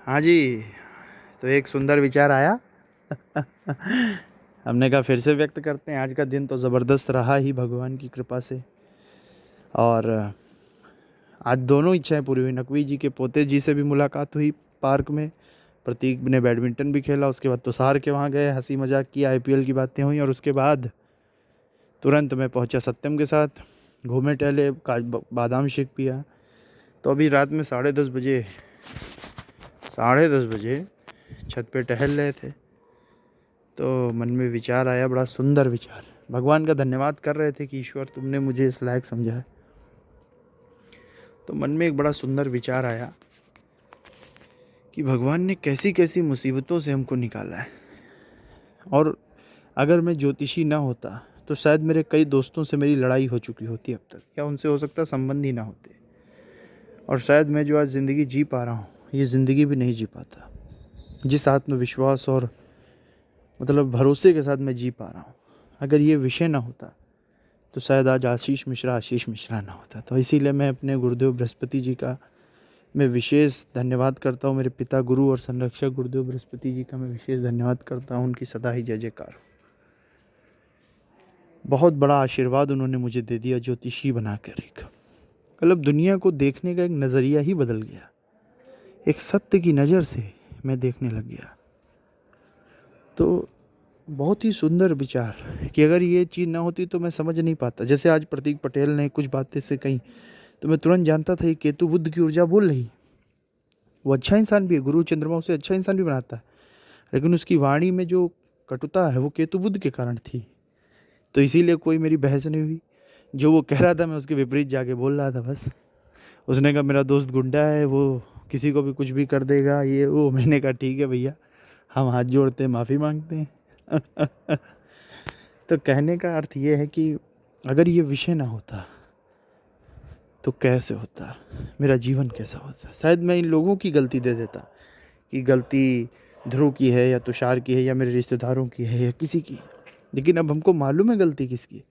हाँ जी। तो एक सुंदर विचार आया। हमने कहा फिर से व्यक्त करते हैं। आज का दिन तो ज़बरदस्त रहा ही भगवान की कृपा से। और आज दोनों इच्छाएं पूरी हुई। नकवी जी के पोते जी से भी मुलाकात हुई पार्क में। प्रतीक ने बैडमिंटन भी खेला। उसके बाद तुषार के वहाँ गए, हंसी मजाक किया, आईपीएल की बातें हुई। और उसके बाद तुरंत मैं पहुंचा सत्यम के साथ, घूमे टहले, बादाम शेक पिया। तो अभी रात में 10:30 बजे छत पे टहल रहे थे तो मन में विचार आया, बड़ा सुंदर विचार। भगवान का धन्यवाद कर रहे थे कि ईश्वर तुमने मुझे इस लायक समझा है। तो मन में एक बड़ा सुंदर विचार आया कि भगवान ने कैसी कैसी मुसीबतों से हमको निकाला है। और अगर मैं ज्योतिषी ना होता तो शायद मेरे कई दोस्तों से मेरी लड़ाई हो चुकी होती अब तक, या उनसे हो सकता संबंध ही ना होते। और शायद मैं जो आज ज़िंदगी जी पा रहा हूँ ये ज़िंदगी भी नहीं जी पाता, जिस आत्मविश्वास और भरोसे के साथ मैं जी पा रहा हूँ। अगर ये विषय ना होता तो शायद आज आशीष मिश्रा ना होता। तो इसीलिए मैं अपने गुरुदेव बृहस्पति जी का मैं विशेष धन्यवाद करता हूँ। मेरे पिता गुरु और संरक्षक गुरुदेव बृहस्पति जी का मैं विशेष धन्यवाद करता हूँ। उनकी सदा ही जय जयकार। बहुत बड़ा आशीर्वाद उन्होंने मुझे दे दिया ज्योतिषी बनाकर। एक दुनिया को देखने का एक नज़रिया ही बदल गया। एक सत्य की नज़र से मैं देखने लग गया। तो बहुत ही सुंदर विचार कि अगर ये चीज़ ना होती तो मैं समझ नहीं पाता। जैसे आज प्रतीक पटेल ने कुछ बातें से कही तो मैं तुरंत जानता था कि केतु बुद्ध की ऊर्जा बोल रही। वो अच्छा इंसान भी है, गुरु चंद्रमा उसे अच्छा इंसान भी बनाता है, लेकिन उसकी वाणी में जो कटुता है वो केतु बुद्ध के कारण थी। तो इसीलिए कोई मेरी बहस नहीं हुई। जो वो कह रहा था मैं उसके विपरीत जाके बोल रहा था बस। उसने कहा मेरा दोस्त गुंडा है, वो किसी को भी कुछ भी कर देगा, ये वो। मैंने कहा ठीक है भैया, हम हाथ जोड़ते हैं, माफ़ी मांगते हैं। तो कहने का अर्थ ये है कि अगर ये विषय ना होता तो कैसे होता, मेरा जीवन कैसा होता। शायद मैं इन लोगों की गलती दे देता कि गलती ध्रुव की है या तुषार की है या मेरे रिश्तेदारों की है या किसी की। लेकिन अब हमको मालूम है गलती किसकी,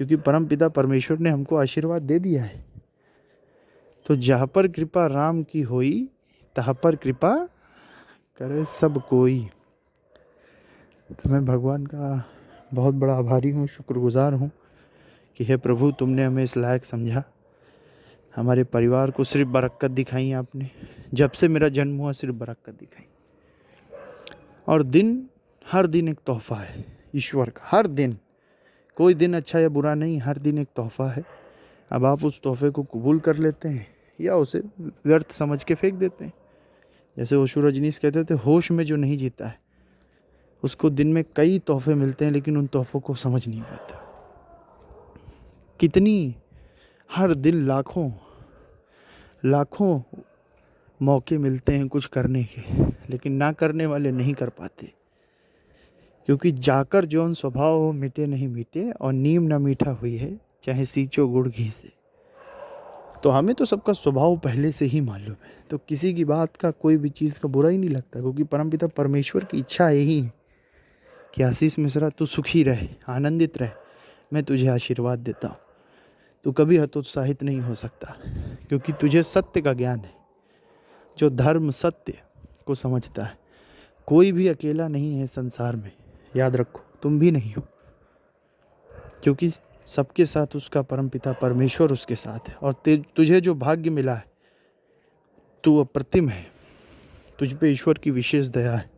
क्योंकि परम पिता परमेश्वर ने हमको आशीर्वाद दे दिया है। तो जहाँ पर कृपा राम की होई तहाँ पर कृपा करे सब कोई। तो मैं भगवान का बहुत बड़ा आभारी हूँ, शुक्रगुजार हूँ कि हे प्रभु तुमने हमें इस लायक समझा। हमारे परिवार को सिर्फ बरकत दिखाई आपने। जब से मेरा जन्म हुआ सिर्फ बरकत दिखाई। और हर दिन एक तोहफा है ईश्वर का। हर दिन, कोई दिन अच्छा या बुरा नहीं, हर दिन एक तोहफा है। अब आप उस तोहफे को कबूल कर लेते हैं या उसे व्यर्थ समझ के फेंक देते हैं। जैसे ओशो रजनीश कहते थे, होश में जो नहीं जीता है उसको दिन में कई तोहफे मिलते हैं लेकिन उन तोहफों को समझ नहीं पाता। कितनी हर दिन लाखों लाखों मौके मिलते हैं कुछ करने के, लेकिन ना करने वाले नहीं कर पाते। क्योंकि जाकर जौन स्वभाव हो मिटे नहीं मीटे, और नीम ना मीठा हुई है चाहे सींचो गुड़ घी से। तो हमें तो सबका स्वभाव पहले से ही मालूम है, तो किसी की बात का, कोई भी चीज़ का बुरा ही नहीं लगता। क्योंकि परमपिता परमेश्वर की इच्छा यही है कि आशीष मिश्रा तू सुखी रहे, आनंदित रहे। मैं तुझे आशीर्वाद देता हूँ। तू कभी हतोत्साहित नहीं हो सकता, क्योंकि तुझे सत्य का ज्ञान है। जो धर्म सत्य को समझता है, कोई भी अकेला नहीं है संसार में। याद रखो, तुम भी नहीं हो, क्योंकि सबके साथ उसका परमपिता परमेश्वर उसके साथ है। और तुझे जो भाग्य मिला है, तू अप्रतिम है। तुझ पे ईश्वर की विशेष दया है।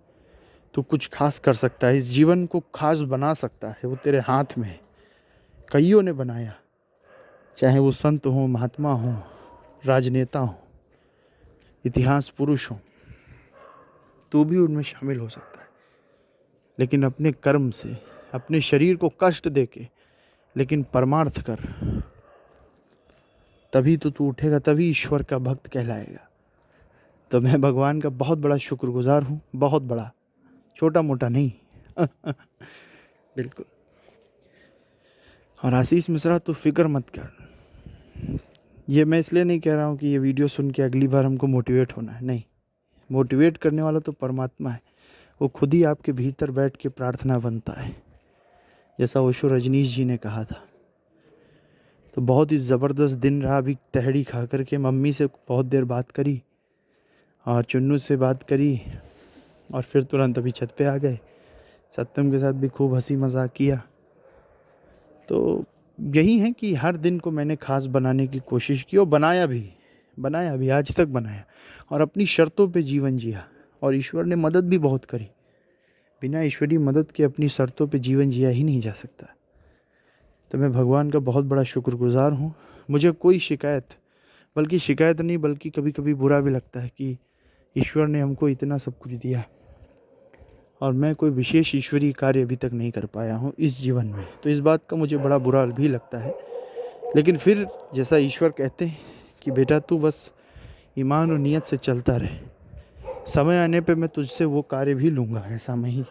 तू कुछ खास कर सकता है, इस जीवन को खास बना सकता है, वो तेरे हाथ में है। कईयों ने बनाया, चाहे वो संत हो, महात्मा हो, राजनेता हो, इतिहास पुरुष हो, तू भी उनमें शामिल हो सकता है। लेकिन अपने कर्म से, अपने शरीर को कष्ट देके, लेकिन परमार्थ कर, तभी तो तू उठेगा, तभी ईश्वर का भक्त कहलाएगा। तो मैं भगवान का बहुत बड़ा शुक्रगुजार हूँ, बहुत बड़ा, छोटा मोटा नहीं। बिल्कुल। और आशीष मिश्रा तू फिक्र मत कर। ये मैं इसलिए नहीं कह रहा हूँ कि ये वीडियो सुन के अगली बार हमको मोटिवेट होना है, नहीं। मोटिवेट करने वाला तो परमात्मा है। वो खुद ही आपके भीतर बैठ के प्रार्थना बनता है, जैसा ओशो रजनीश जी ने कहा था। तो बहुत ही ज़बरदस्त दिन रहा। अभी तहड़ी खा करके मम्मी से बहुत देर बात करी, और चुन्नू से बात करी और फिर तुरंत अभी छत पे आ गए। सत्यम के साथ भी खूब हंसी मजाक किया। तो यही है कि हर दिन को मैंने खास बनाने की कोशिश की और बनाया भी आज तक बनाया और अपनी शर्तों पे जीवन जिया। और ईश्वर ने मदद भी बहुत करी। बिना ईश्वरीय मदद के अपनी शर्तों पे जीवन जिया ही नहीं जा सकता। तो मैं भगवान का बहुत बड़ा शुक्रगुजार हूँ। मुझे कोई शिकायत नहीं, बल्कि कभी कभी बुरा भी लगता है कि ईश्वर ने हमको इतना सब कुछ दिया और मैं कोई विशेष ईश्वरीय कार्य अभी तक नहीं कर पाया हूँ इस जीवन में। तो इस बात का मुझे बड़ा बुरा भी लगता है। लेकिन फिर जैसा ईश्वर कहते हैं कि बेटा तू बस ईमान और नियत से चलता रहे, समय आने पे मैं तुझसे वो कार्य भी लूँगा, ऐसा मैं ही,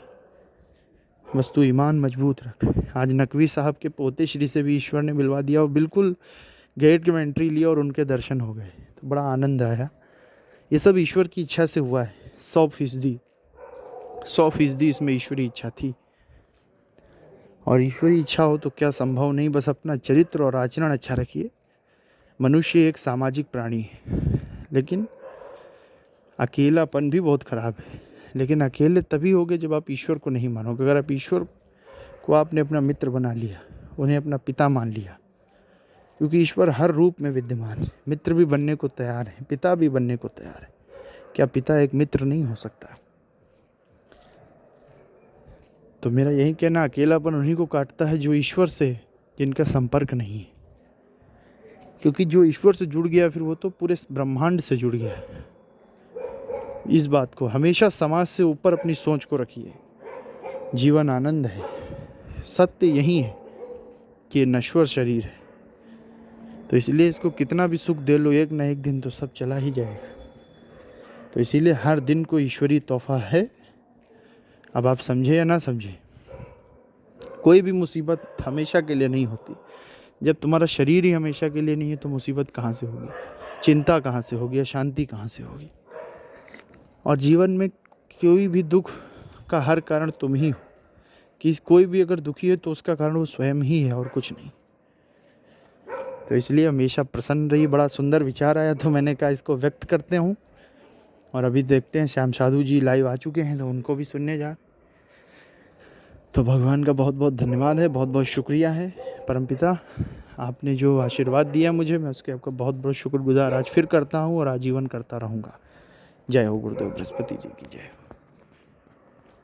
बस तू ईमान मजबूत रख। आज नकवी साहब के पोते श्री से भी ईश्वर ने मिलवा दिया और बिल्कुल गेट में एंट्री लिया और उनके दर्शन हो गए। तो बड़ा आनंद आया। ये सब ईश्वर की इच्छा से हुआ है। 100% इसमें ईश्वरी इच्छा थी। और ईश्वरी इच्छा हो तो क्या संभव नहीं, बस अपना चरित्र और आचरण अच्छा रखिए। मनुष्य एक सामाजिक प्राणी है, लेकिन अकेलापन भी बहुत खराब है। लेकिन अकेले तभी होगे जब आप ईश्वर को नहीं मानोगे। अगर आप ईश्वर को आपने अपना मित्र बना लिया, उन्हें अपना पिता मान लिया, क्योंकि ईश्वर हर रूप में विद्यमान है। मित्र भी बनने को तैयार है, पिता भी बनने को तैयार है। क्या पिता एक मित्र नहीं हो सकता? तो मेरा यही कहना, अकेलापन उन्हीं को काटता है जो ईश्वर से जिनका संपर्क नहीं है। क्योंकि जो ईश्वर से जुड़ गया फिर वो तो पूरे ब्रह्मांड से जुड़ गया। इस बात को हमेशा समाज से ऊपर अपनी सोच को रखिए। जीवन आनंद है। सत्य यही है कि ये नश्वर शरीर है, तो इसलिए इसको कितना भी सुख दे लो, एक ना एक दिन तो सब चला ही जाएगा। तो इसीलिए हर दिन को ईश्वरीय तोहफा है। अब आप समझे या ना समझे, कोई भी मुसीबत हमेशा के लिए नहीं होती। जब तुम्हारा शरीर ही हमेशा के लिए नहीं है तो मुसीबत कहाँ से होगी, चिंता कहाँ से होगी, अशांति कहाँ से होगी। और जीवन में कोई भी दुख का हर कारण तुम ही हो। कि कोई भी अगर दुखी है तो उसका कारण वो स्वयं ही है और कुछ नहीं। तो इसलिए हमेशा प्रसन्न रहिए। बड़ा सुंदर विचार आया तो मैंने कहा इसको व्यक्त करते हूँ। और अभी देखते हैं श्याम साधु जी लाइव आ चुके हैं तो उनको भी सुनने जा। तो भगवान का बहुत बहुत धन्यवाद है, बहुत बहुत शुक्रिया है। परमपिता आपने जो आशीर्वाद दिया मुझे, मैं उसके आपका बहुत बहुत शुक्रगुजार आज फिर करता हूँ और आजीवन करता रहूँगा। जय हो गुरुदेव बृहस्पति जी की जय हो।